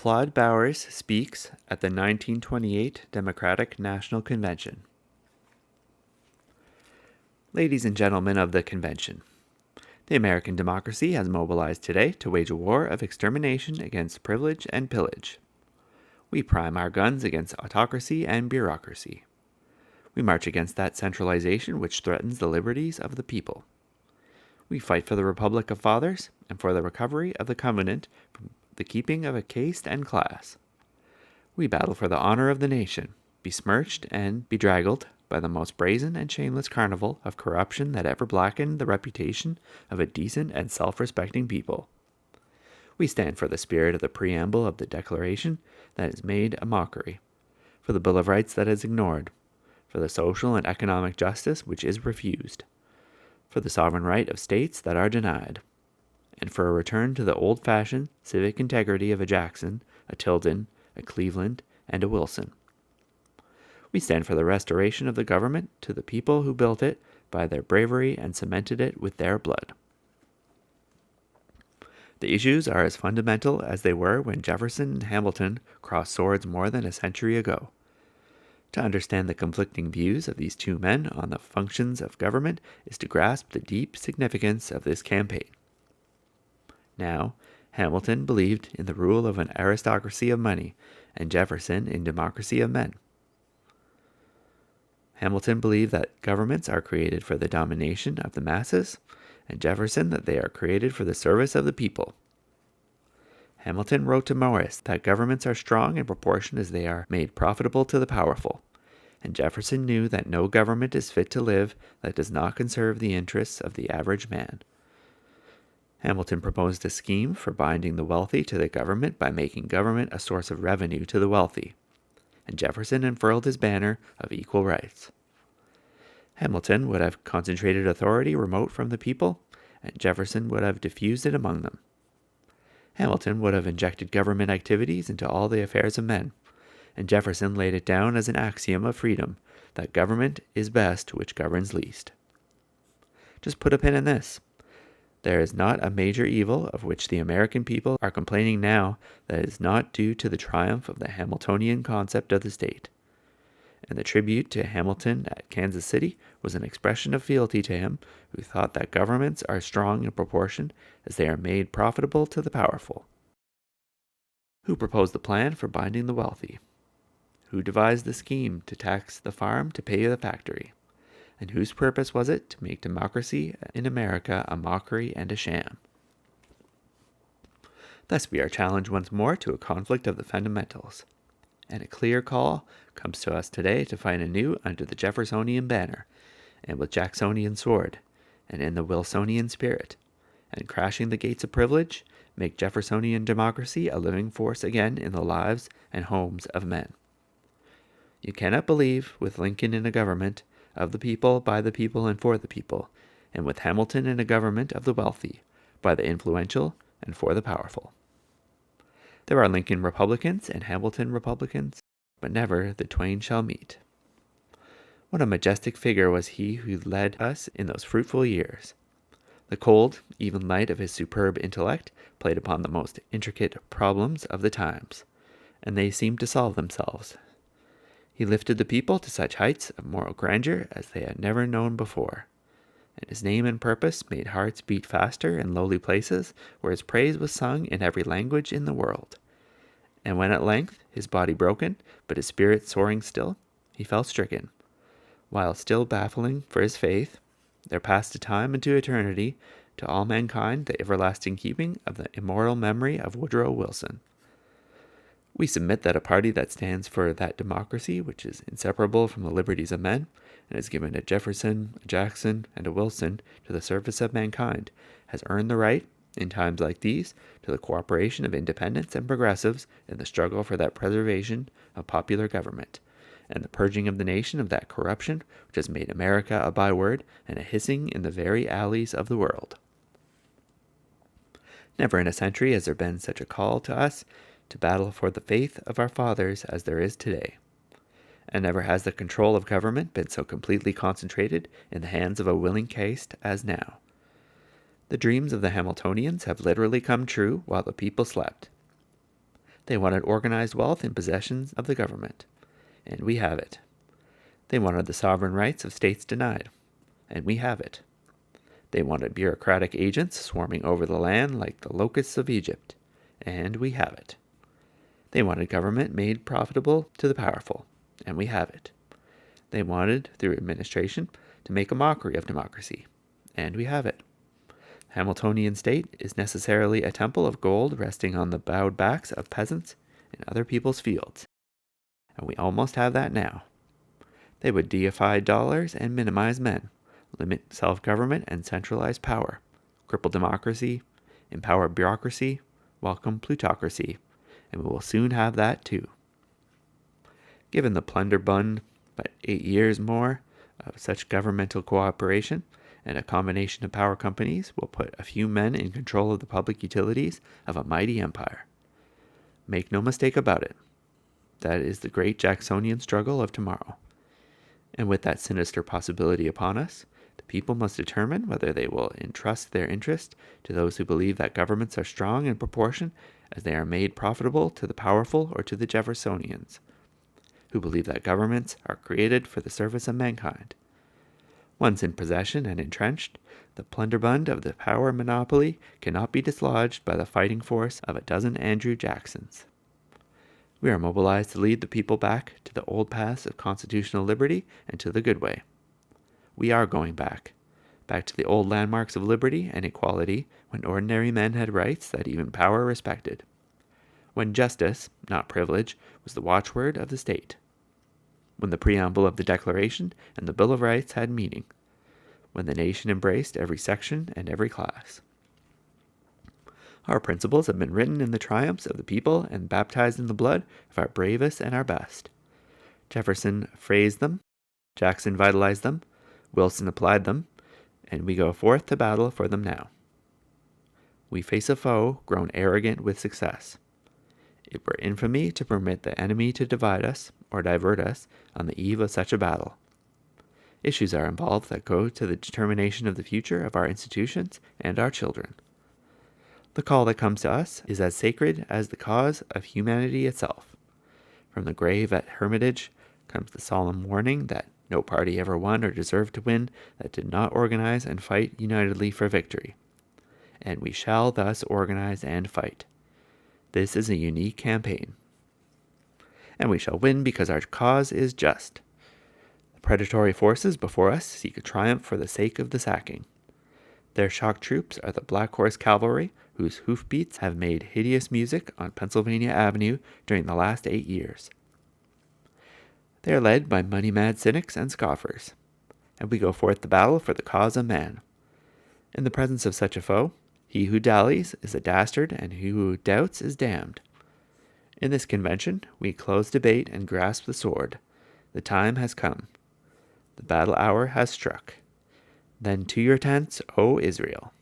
Claude Bowers speaks at the 1928 Democratic National Convention. Ladies and gentlemen of the convention, the American democracy has mobilized today to wage a war of extermination against privilege and pillage. We prime our guns against autocracy and bureaucracy. We march against that centralization which threatens the liberties of the people. We fight for the Republic of Fathers and for the recovery of the Covenant from the keeping of a caste and class. We battle for the honor of the nation, besmirched and bedraggled by the most brazen and shameless carnival of corruption that ever blackened the reputation of a decent and self-respecting people. We stand for the spirit of the preamble of the Declaration that is made a mockery, for the Bill of Rights that is ignored, for the social and economic justice which is refused, for the sovereign right of states that are denied, and for a return to the old-fashioned civic integrity of a Jackson, a Tilden, a Cleveland, and a Wilson. We stand for the restoration of the government to the people who built it by their bravery and cemented it with their blood. The issues are as fundamental as they were when Jefferson and Hamilton crossed swords more than a century ago. To understand the conflicting views of these two men on the functions of government is to grasp the deep significance of this campaign. Now, Hamilton believed in the rule of an aristocracy of money, and Jefferson in democracy of men. Hamilton believed that governments are created for the domination of the masses, and Jefferson that they are created for the service of the people. Hamilton wrote to Morris that governments are strong in proportion as they are made profitable to the powerful, and Jefferson knew that no government is fit to live that does not conserve the interests of the average man. Hamilton proposed a scheme for binding the wealthy to the government by making government a source of revenue to the wealthy, and Jefferson unfurled his banner of equal rights. Hamilton would have concentrated authority remote from the people, and Jefferson would have diffused it among them. Hamilton would have injected government activities into all the affairs of men, and Jefferson laid it down as an axiom of freedom that government is best which governs least. Just put a pin in this. There is not a major evil of which the American people are complaining now that is not due to the triumph of the Hamiltonian concept of the state. And the tribute to Hamilton at Kansas City was an expression of fealty to him who thought that governments are strong in proportion as they are made profitable to the powerful. Who proposed the plan for binding the wealthy? Who devised the scheme to tax the farm to pay the factory? And whose purpose was it to make democracy in America a mockery and a sham? Thus we are challenged once more to a conflict of the fundamentals, and a clear call comes to us today to fight anew under the Jeffersonian banner, and with Jacksonian sword, and in the Wilsonian spirit, and crashing the gates of privilege, make Jeffersonian democracy a living force again in the lives and homes of men. You cannot believe, with Lincoln in a government of the people, by the people, and for the people, and with Hamilton in a government of the wealthy, by the influential, and for the powerful. There are Lincoln Republicans and Hamilton Republicans, but never the twain shall meet. What a majestic figure was he who led us in those fruitful years. The cold, even light of his superb intellect played upon the most intricate problems of the times, and they seemed to solve themselves. He lifted the people to such heights of moral grandeur as they had never known before, and his name and purpose made hearts beat faster in lowly places where his praise was sung in every language in the world. And when at length, his body broken, but his spirit soaring still, he fell stricken, while still baffling for his faith, there passed to time and to eternity, to all mankind the everlasting keeping of the immortal memory of Woodrow Wilson. We submit that a party that stands for that democracy which is inseparable from the liberties of men, and has given a Jefferson, a Jackson, and a Wilson to the service of mankind, has earned the right, in times like these, to the cooperation of independents and progressives in the struggle for that preservation of popular government, and the purging of the nation of that corruption which has made America a byword and a hissing in the very alleys of the world. Never in a century has there been such a call to us to battle for the faith of our fathers as there is today. And never has the control of government been so completely concentrated in the hands of a willing caste as now. The dreams of the Hamiltonians have literally come true while the people slept. They wanted organized wealth in possessions of the government, and we have it. They wanted the sovereign rights of states denied, and we have it. They wanted bureaucratic agents swarming over the land like the locusts of Egypt, and we have it. They wanted government made profitable to the powerful, and we have it. They wanted, through administration, to make a mockery of democracy, and we have it. Hamiltonian state is necessarily a temple of gold resting on the bowed backs of peasants in other people's fields, and we almost have that now. They would deify dollars and minimize men, limit self-government and centralize power, cripple democracy, empower bureaucracy, welcome plutocracy, and we will soon have that too. Given the plunderbund but 8 years more of such governmental cooperation, and a combination of power companies will put a few men in control of the public utilities of a mighty empire. Make no mistake about it, that is the great Jacksonian struggle of tomorrow. And with that sinister possibility upon us, the people must determine whether they will entrust their interest to those who believe that governments are strong in proportion as they are made profitable to the powerful, or to the Jeffersonians, who believe that governments are created for the service of mankind. Once in possession and entrenched, the plunderbund of the power monopoly cannot be dislodged by the fighting force of a dozen Andrew Jacksons. We are mobilized to lead the people back to the old paths of constitutional liberty and to the good way. We are going back to the old landmarks of liberty and equality, when ordinary men had rights that even power respected, when justice, not privilege, was the watchword of the state, when the preamble of the Declaration and the Bill of Rights had meaning, when the nation embraced every section and every class. Our principles have been written in the triumphs of the people and baptized in the blood of our bravest and our best. Jefferson phrased them, Jackson vitalized them, Wilson applied them, and we go forth to battle for them now. We face a foe grown arrogant with success. It were infamy to permit the enemy to divide us or divert us on the eve of such a battle. Issues are involved that go to the determination of the future of our institutions and our children. The call that comes to us is as sacred as the cause of humanity itself. From the grave at Hermitage comes the solemn warning that no party ever won or deserved to win that did not organize and fight unitedly for victory. And we shall thus organize and fight. This is a unique campaign. And we shall win because our cause is just. The predatory forces before us seek a triumph for the sake of the sacking. Their shock troops are the Black Horse Cavalry, whose hoofbeats have made hideous music on Pennsylvania Avenue during the last 8 years. They are led by money-mad cynics and scoffers, and we go forth to battle for the cause of man. In the presence of such a foe, he who dallies is a dastard, and he who doubts is damned. In this convention, we close debate and grasp the sword. The time has come. The battle hour has struck. Then to your tents, O Israel.